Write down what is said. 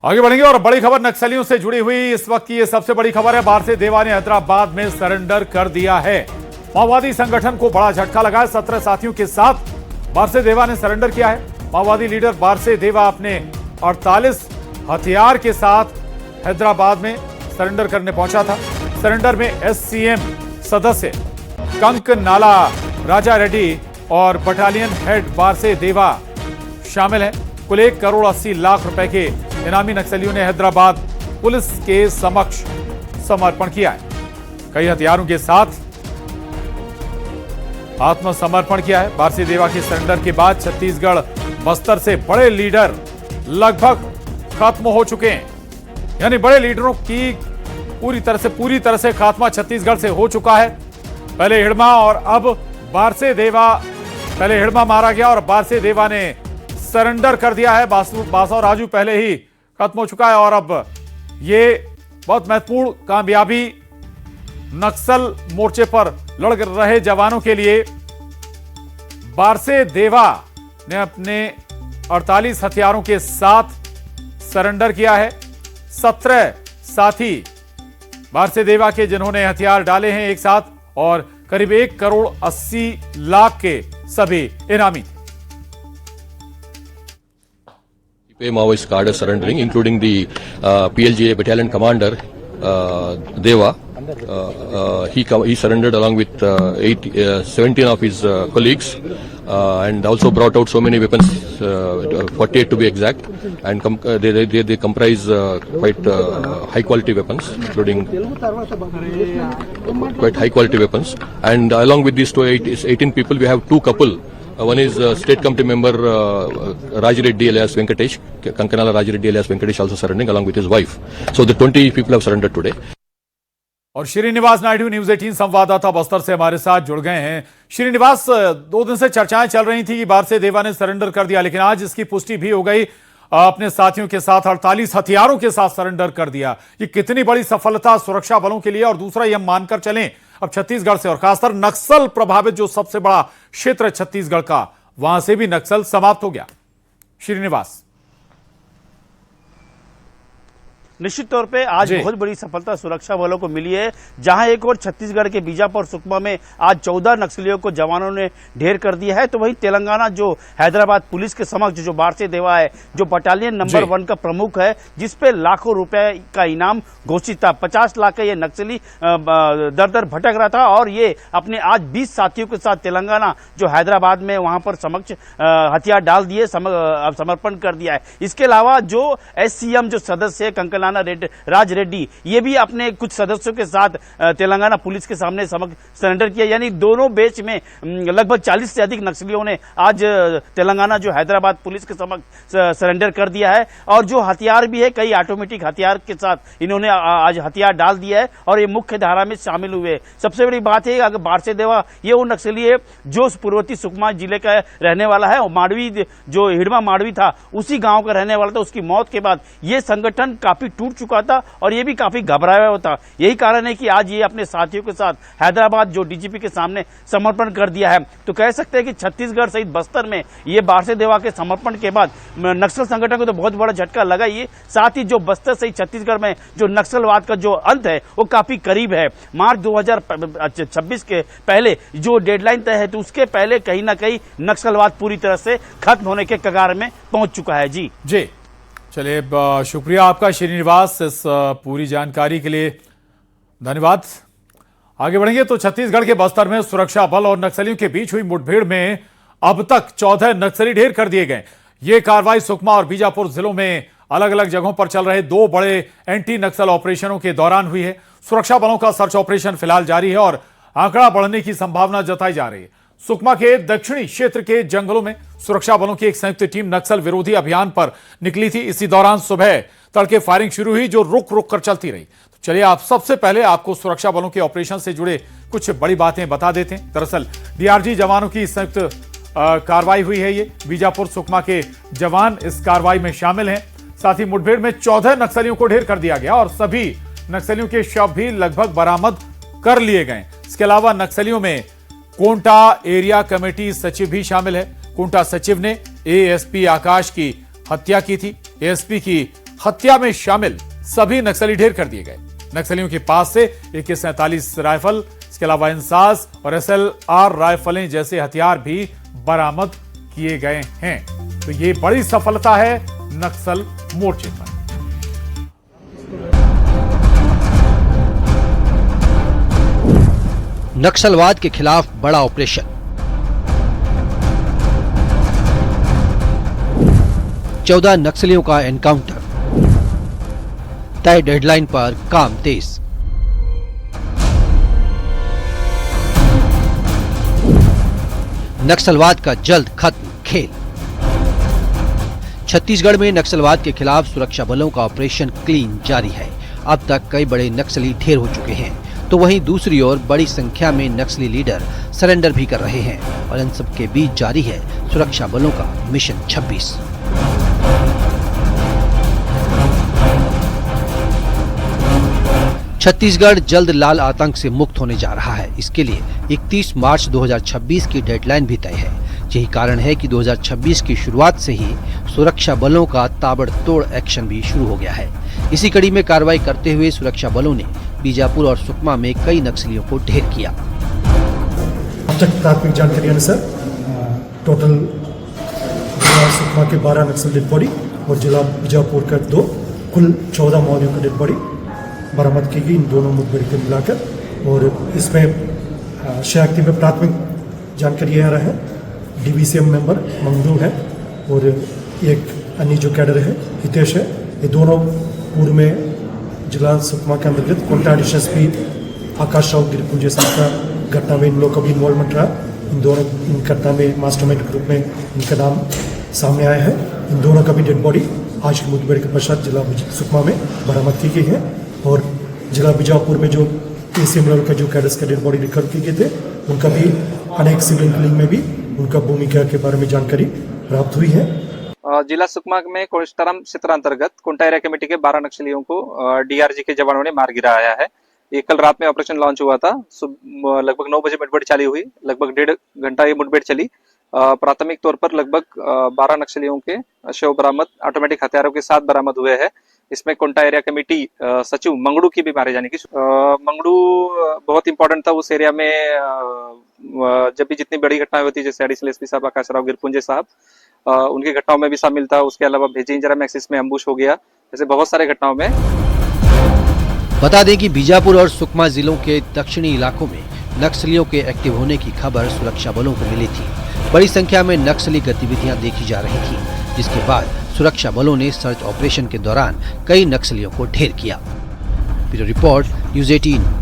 आगे बढ़ेंगे और बड़ी खबर नक्सलियों से जुड़ी हुई इस वक्त की ये सबसे बड़ी खबर है। बारसे देवा ने हैदराबाद में सरेंडर कर दिया है। माओवादी संगठन को बड़ा झटका लगा है। 17 साथियों के साथ बारसे देवा ने सरेंडर किया है। माओवादी लीडर बारसे देवा अपने 48 हथियार के साथ हैदराबाद में सरेंडर करने पहुंचा था। सरेंडर में एससीएम सदस्य कंकनाला राजा रेड्डी और बटालियन हेड बारसे देवा शामिल हैं। कुल 1 करोड़ 80 लाख रुपए के इनामी नक्सलियों ने हैदराबाद पुलिस के समक्ष समर्पण किया है। कई हथियारों के साथ आत्मसमर्पण किया है। बारसे देवा के सरेंडर के बाद छत्तीसगढ़ बस्तर से बड़े लीडर लगभग खत्म हो चुके हैं। यानी बड़े लीडरों की पूरी तरह से खात्मा छत्तीसगढ़ से हो चुका है। पहले हिड़मा और अब बारसे देवा, पहले हिड़मा मारा गया और बारसे देवा ने सरेंडर कर दिया है। बासव राजू पहले ही खत्म हो चुका है और अब ये बहुत महत्वपूर्ण कामयाबी नक्सल मोर्चे पर लड़ रहे जवानों के लिए। बारसे देवा ने अपने 48 हथियारों के साथ सरेंडर किया है। 17 साथी बारसे देवा के जिन्होंने हथियार डाले हैं एक साथ और करीब 1 करोड़ 80 लाख के सभी इनामी। Maoist card is surrendering, including the PLGA battalion commander Deva. He surrendered along with 17 of his colleagues, and also brought out so many weapons, 48 to be exact, and they comprise quite high quality weapons, including quite high quality weapons. And along with these 18 people, we have 2 couple. One is state committee member Raj Reddy alias Venkatesh, Kankanala Raj Reddy alias Venkatesh also surrendering along with his wife. So the 20 people have surrendered today. और Srinivas Naidu news 18 संवाददाता बस्तर से हमारे साथ जुड़ गए हैं। श्रीनिवास, 2 दिन से चर्चाएं चल रही थी कि बारसे देवा ने सरेंडर कर दिया, लेकिन आज इसकी पुष्टि भी हो गई। अपने साथियों के साथ 48 हथियारों के साथ सरेंडर कर दिया। ये कितनी बड़ी सफलता सुरक्षा बलों के लिए। और दूसरा ये हम मानकर चलें अब छत्तीसगढ़ से और खासकर नक्सल प्रभावित जो सबसे बड़ा क्षेत्र है छत्तीसगढ़ का, वहां से भी नक्सल समाप्त हो गया। श्रीनिवास, निश्चित तौर पे आज बहुत बड़ी सफलता सुरक्षा बलों को मिली है, जहां एक और छत्तीसगढ़ के बीजापुर सुकमा में आज 14 नक्सलियों को जवानों ने ढेर कर दिया है। तो वहीं तेलंगाना जो हैदराबाद पुलिस के समक्ष जो बारसे देवा है, जो बटालियन नंबर 1 का प्रमुख है, जिसपे लाखों रुपए का इनाम घोषित था। 50 लाख का ये नक्सली दर दर भटक रहा था और ये अपने आज 20 साथियों के साथ तेलंगाना जो हैदराबाद में वहां पर समक्ष हथियार डाल दिए, समर्पण कर दिया है। इसके अलावा जो एससीएम जो सदस्य है कंकनाला राज रेड्डी, ये भी अपने कुछ सदस्यों के साथ तेलंगाना पुलिस के सामने सरेंडर किया। यानी दोनों बैच में लगभग 40 से अधिक नक्सलियों ने आज तेलंगाना जो हैदराबाद पुलिस के समक्ष सरेंडर कर दिया है। और जो हथियार भी है, कई ऑटोमेटिक हथियार के साथ इन्होंने आज हथियार डाल दिया है और ये मुख्य धारा में शामिल हुए। सबसे बड़ी बात है अगर बारसे देवा ये वो नक्सली है जो पूर्वोत्तर सुकमा जिले का रहने वाला है। माड़वी जो हिड़मा माड़वी था उसी गांव का रहने वाला था। उसकी मौत के बाद ये संगठन काफी टूट चुका था और ये भी काफी घबराया हुआ था। यही कारण है कि आज ये अपने साथियों के साथ हैदराबाद जो डीजीपी के सामने समर्पण कर दिया है। तो कह सकते हैं कि छत्तीसगढ़ सहित बस्तर में ये बारसे देवा के समर्पण के बाद नक्सल संगठन को तो बहुत बड़ा झटका लगा ही, साथ ही जो बस्तर सहित छत्तीसगढ़ में जो नक्सलवाद का जो अंत है वो काफी करीब है। मार्च 2026 के पहले जो डेडलाइन तय है, तो उसके पहले कहीं ना कहीं नक्सलवाद पूरी तरह से खत्म होने के कगार में पहुंच चुका है। जी चलिए, शुक्रिया आपका श्रीनिवास इस पूरी जानकारी के लिए, धन्यवाद। आगे बढ़ेंगे तो छत्तीसगढ़ के बस्तर में सुरक्षा बल और नक्सलियों के बीच हुई मुठभेड़ में अब तक 14 नक्सली ढेर कर दिए गए। ये कार्रवाई सुकमा और बीजापुर जिलों में अलग अलग जगहों पर चल रहे 2 बड़े एंटी नक्सल ऑपरेशनों के दौरान हुई है। सुरक्षा बलों का सर्च ऑपरेशन फिलहाल जारी है और आंकड़ा बढ़ने की संभावना जताई जा रही है। सुकमा के दक्षिणी क्षेत्र के जंगलों में सुरक्षा बलों की एक संयुक्त टीम नक्सल विरोधी अभियान पर निकली थी। इसी दौरान सुबह तड़के फायरिंग शुरू हुई जो रुक रुक कर चलती रही। तो चलिए आप सबसे पहले आपको सुरक्षा बलों के ऑपरेशन से जुड़े कुछ बड़ी बातें बता देते हैं। दरअसल डीआरजी जवानों की संयुक्त कार्रवाई हुई है। ये बीजापुर सुकमा के जवान इस कार्रवाई में शामिल हैं। साथ ही मुठभेड़ में 14 नक्सलियों को ढेर कर दिया गया और सभी नक्सलियों के शव भी लगभग बरामद कर लिए गए। इसके अलावा नक्सलियों में कोंटा एरिया कमेटी सचिव भी शामिल है। कोंटा सचिव ने एएसपी आकाश की हत्या की थी। एएसपी की हत्या में शामिल सभी नक्सली ढेर कर दिए गए। नक्सलियों के पास से AK-47 राइफल, इसके अलावा इंसास और SLR राइफलें जैसे हथियार भी बरामद किए गए हैं। तो ये बड़ी सफलता है नक्सल मोर्चे पर। नक्सलवाद के खिलाफ बड़ा ऑपरेशन। 14 नक्सलियों का एनकाउंटर। तय डेडलाइन पर काम तेज। नक्सलवाद का जल्द खत्म खेल। छत्तीसगढ़ में नक्सलवाद के खिलाफ सुरक्षा बलों का ऑपरेशन क्लीन जारी है। अब तक कई बड़े नक्सली ढेर हो चुके हैं, तो वहीं दूसरी ओर बड़ी संख्या में नक्सली लीडर सरेंडर भी कर रहे हैं और इन सब के बीच जारी है सुरक्षा बलों का मिशन 26। छत्तीसगढ़ जल्द लाल आतंक से मुक्त होने जा रहा है। इसके लिए 31 मार्च 2026 की डेडलाइन भी तय है। यही कारण है कि 2026 की शुरुआत से ही सुरक्षा बलों का ताबड़तोड़ एक्शन भी शुरू हो गया है। इसी कड़ी में कार्रवाई करते हुए सुरक्षा बलों ने बीजापुर और सुकमा में कई नक्सलियों को ढेर किया। अब तक प्राथमिक जानकारी अनुसार टोटल जिला सुकमा के 12 नक्सल डेड बॉडी और जिला बीजापुर का 2, कुल 14 माओवादियों का डेड बॉडी बरामद की गई इन दोनों मुठभेड़ को मिलाकर। और इसमें शक्ति में प्राथमिक जानकारी आ रहा है DVCM मेंबर मंगदू है और एक अन्य जो कैडर है हितेश है। ये दोनों पूर्व में जिला सुकमा के अंतर्गत कोंटा DSP आकाश राव गिरपुंजे साहब का घटना में इन लोग का भी इन्वॉल्वमेंट रहा। इन घटना में मास्टरमाइंड ग्रुप में इनका नाम सामने आया है। इन दोनों का भी डेड बॉडी आज की मुठभेड़ के पश्चात जिला सुकमा में बरामद की गई है। और जिला बीजापुर में जो ACM लेवल का जो कैडर्स का डेड बॉडी रिकवर किए गए थे, उनका भी अनेक सिविलियन किलिंग में भी उनका भूमिका के बारे में जानकारी प्राप्त हुई है। जिला सुकमा में कोस्टाराम क्षेत्र अंतर्गत कोंटा एरिया कमेटी के 12 नक्सलियों को DRG के जवानों ने मार गिराया है। ये कल रात में ऑपरेशन लॉन्च हुआ था। लगभग 9 बजे मुठभेड़ चालू हुई। लगभग 1.5 घंटा ये मुठभेड़ चली। प्राथमिक तौर पर लगभग 12 नक्सलियों के शव बरामद ऑटोमेटिक हथियारों के साथ बरामद हुए हैं। इसमें कोंटा एरिया कमेटी सचिव मंगड़ू की भी मारे जाने की। मंगड़ू बहुत इंपॉर्टेंट था उस एरिया में। जब भी जितनी बड़ी घटनाएं होती, जैसे एडिशनल SP साहब आकाश राव गिरपुंजे साहब, उनकी घटनाओं में भी शामिल था। उसके अलावा भेजिंजरा में एक्सिस में अम्बुश हो गया, जैसे बहुत सारे घटनाओं में। बता दें कि बीजापुर और सुकमा जिलों के दक्षिणी इलाकों में नक्सलियों के एक्टिव होने की खबर सुरक्षा बलों को मिली थी। बड़ी संख्या में नक्सली गतिविधियां देखी जा रही थी, जिसके बाद सुरक्षा बलों ने सर्च ऑपरेशन के दौरान कई नक्सलियों को ढेर किया। Bureau report, news 18।